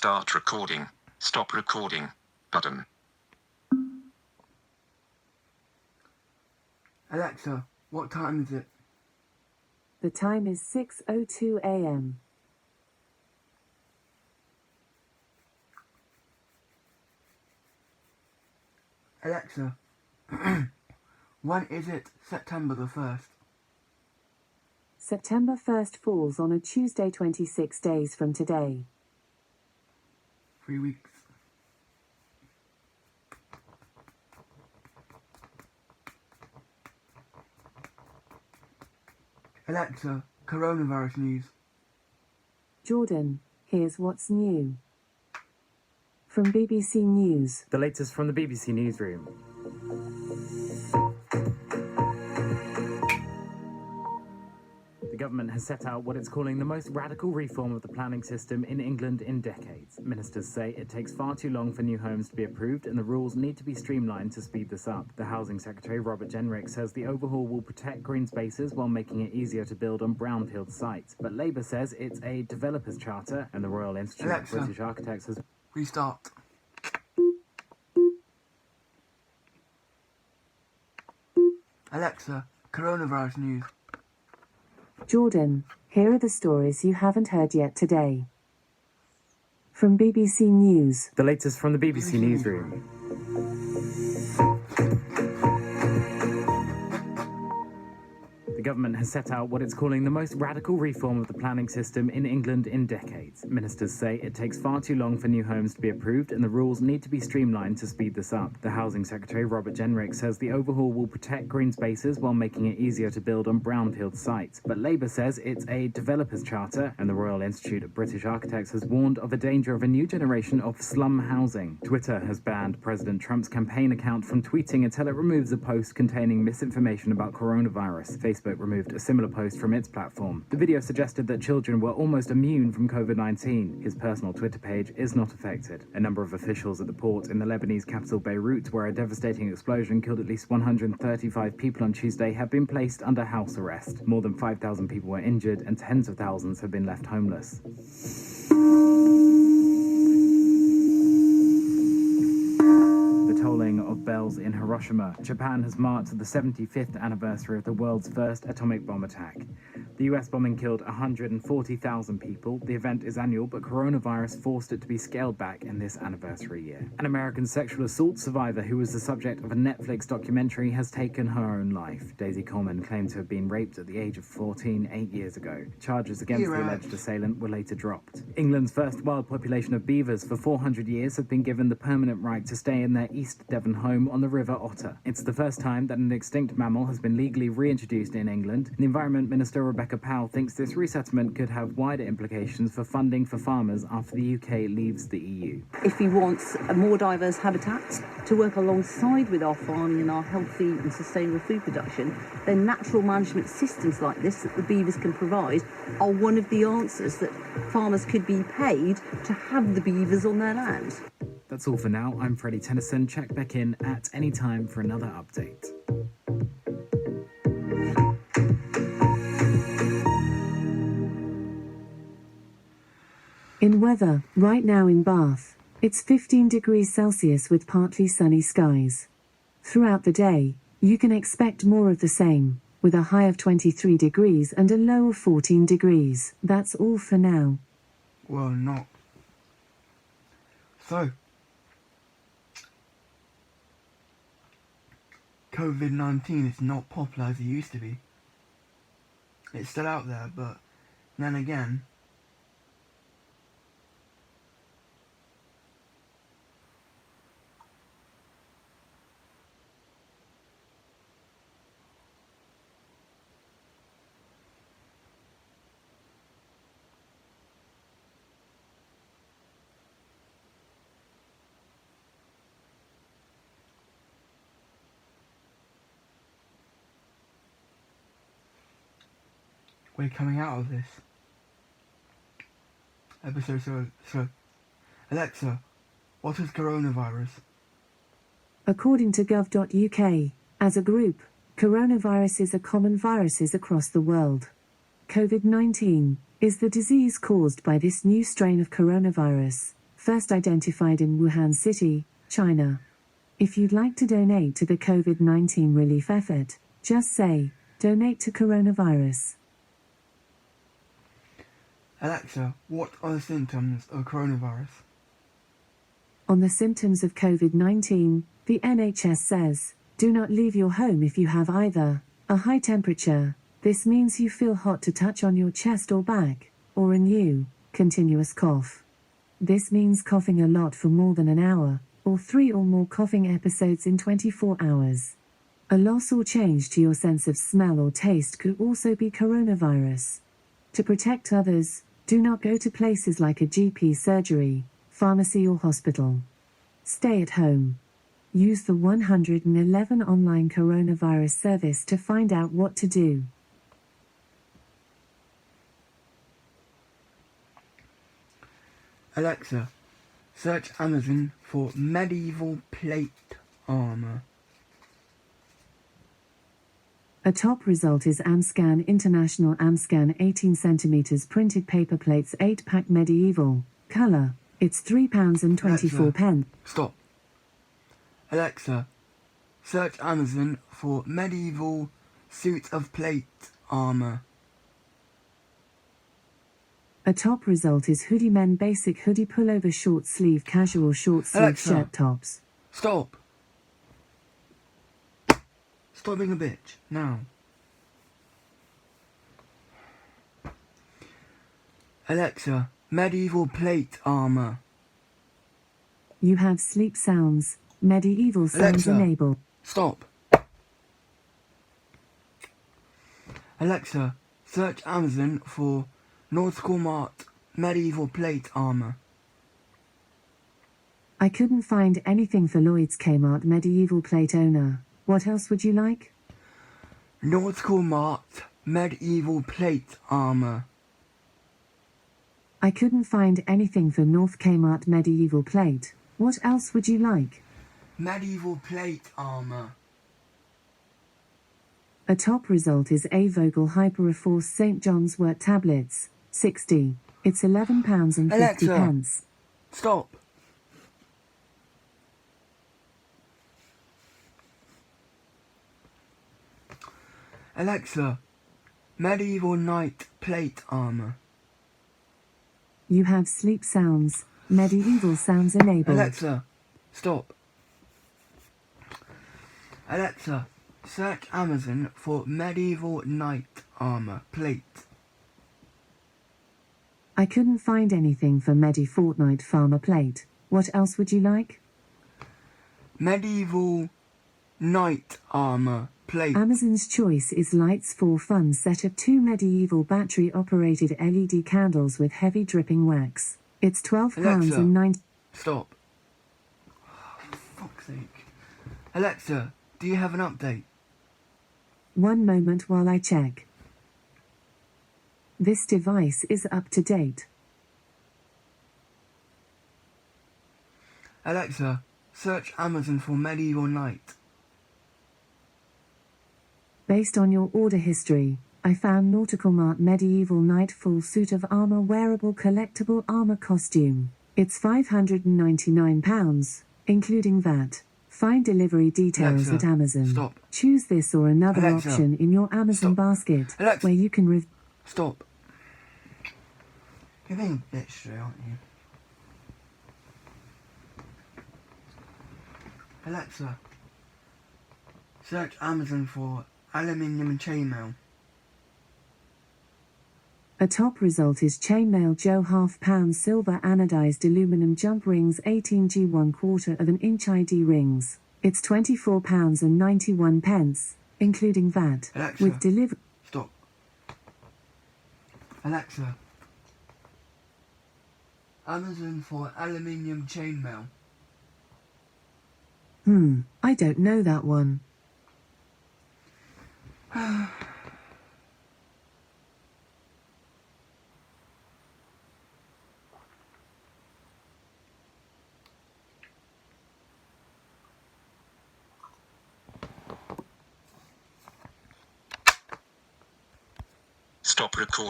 Start recording. Stop recording. Button. Alexa, what time is it? The time is 6:02 a.m. Alexa, when is it September the 1st? September 1st falls on a Tuesday 26 days from today. 3 weeks. Alexa, coronavirus news. Jordan, here's what's new. From BBC News. The latest from the BBC Newsroom. The government has set out what it's calling the most radical reform of the planning system in England in decades. Ministers say it takes far too long for new homes to be approved and the rules need to be streamlined to speed this up. The Housing Secretary, Robert Jenrick, says the overhaul will protect green spaces while making it easier to build on brownfield sites. But Labour says it's a developer's charter and the Royal Institute Alexa, of British Architects has... Restart. Alexa, coronavirus news. Jordan, here are the stories you haven't heard yet today. From BBC News. The latest from the BBC Newsroom. The government has set out what it's calling the most radical reform of the planning system in England in decades. Ministers say it takes far too long for new homes to be approved and the rules need to be streamlined to speed this up. The Housing Secretary, Robert Jenrick, says the overhaul will protect green spaces while making it easier to build on brownfield sites. But Labour says it's a developer's charter and the Royal Institute of British Architects has warned of the danger of a new generation of slum housing. Twitter has banned President Trump's campaign account from tweeting until it removes a post containing misinformation about coronavirus. Facebook removed a similar post from its platform. The video suggested that children were almost immune from COVID-19. His personal Twitter page is not affected. A number of officials at the port in the Lebanese capital Beirut, where a devastating explosion killed at least 135 people on Tuesday, have been placed under house arrest. More than 5,000 people were injured and tens of thousands have been left homeless. Tolling of bells in Hiroshima. Japan has marked the 75th anniversary of the world's first atomic bomb attack. The US bombing killed 140,000 people. The event is annual, but coronavirus forced it to be scaled back in this anniversary year. An American sexual assault survivor who was the subject of a Netflix documentary has taken her own life. Daisy Coleman claimed to have been raped at the age of 14 8 years ago. Charges against the alleged assailant were later dropped. England's first wild population of beavers for 400 years have been given the permanent right to stay in their East Devon home on the River Otter. It's the first time that an extinct mammal has been legally reintroduced in England. The Environment Minister Rebecca Powell thinks this resettlement could have wider implications for funding for farmers after the UK leaves the EU. If we want more diverse habitats to work alongside with our farming and our healthy and sustainable food production, then natural management systems like this that the beavers can provide are one of the answers that farmers could be paid to have the beavers on their land. That's all for now. I'm Freddie Tennyson. Check back in at any time for another update. In weather, right now in Bath, it's 15 degrees Celsius with partly sunny skies. Throughout the day, you can expect more of the same, with a high of 23 degrees and a low of 14 degrees. That's all for now. Well, not. So, COVID-19 is not popular as it used to be. It's still out there, but then again, we're coming out of this episode. So, Alexa, what is coronavirus? According to gov.uk, as a group, coronaviruses are common viruses across the world. COVID-19 is the disease caused by this new strain of coronavirus, first identified in Wuhan City, China. If you'd like to donate to the COVID-19 relief effort, just say, donate to coronavirus. Alexa, what are the symptoms of coronavirus? On the symptoms of COVID-19, the NHS says, do not leave your home if you have either a high temperature, this means you feel hot to touch on your chest or back, or a new, continuous cough. This means coughing a lot for more than an hour, or 3 or more coughing episodes in 24 hours. A loss or change to your sense of smell or taste could also be coronavirus. To protect others, do not go to places like a GP surgery, pharmacy or hospital. Stay at home. Use the 111 online coronavirus service to find out what to do. Alexa, search Amazon for medieval plate armor. A top result is Amscan International Amscan 18 cm printed paper plates 8-pack medieval, colour. It's £3.24. Stop. Alexa, search Amazon for medieval suit of plate armor. A top result is Hoodie Men Basic Hoodie Pullover Short Sleeve Casual Short Sleeve Alexa. Shirt Tops. Stop. Stop being a bitch, now. Alexa, medieval plate armor. You have sleep sounds, medieval sounds Alexa. enabled. Stop. Alexa, search Amazon for Nautical Mart medieval plate armor. I couldn't find anything for Lloyd's Kmart medieval plate owner. What else would you like? Nautical Mart medieval plate armor. I couldn't find anything for North Kmart medieval plate. What else would you like? Medieval plate armor. A top result is A Vogel Hyperaforce St. John's Wort tablets, 60. It's £11.50. Alexa. Stop. Alexa, medieval knight plate armor. You have sleep sounds, medieval sounds enabled. Alexa, stop. Alexa, search Amazon for medieval knight armor plate. I couldn't find anything for Medi Fortnite Farmer plate. What else would you like? Medieval knight armor plate. Amazon's choice is Lights for Fun set of 2 medieval battery-operated LED candles with heavy dripping wax. It's £12.90. Stop. Oh, for fuck's sake. Alexa, do you have an update? One moment while I check. This device is up to date. Alexa, search Amazon for medieval knight. Based on your order history, I found Nautical Mart Medieval Knight Full Suit of Armor Wearable Collectible Armor Costume. It's £599, including VAT. Find delivery details Alexa, at Amazon. stop. Choose this or another Alexa, option in your Amazon stop. basket, Alexa, where you can stop. You're being a bitch today, aren't you? Alexa, search Amazon for aluminium chainmail. A top result is Chainmail Joe half-pound silver anodized aluminum jump rings 18G 1/4 of an inch ID rings. It's £24.91, including VAT, Alexa, with delivery. Stop. Alexa, Amazon for aluminium chainmail. I don't know that one. Stop recording.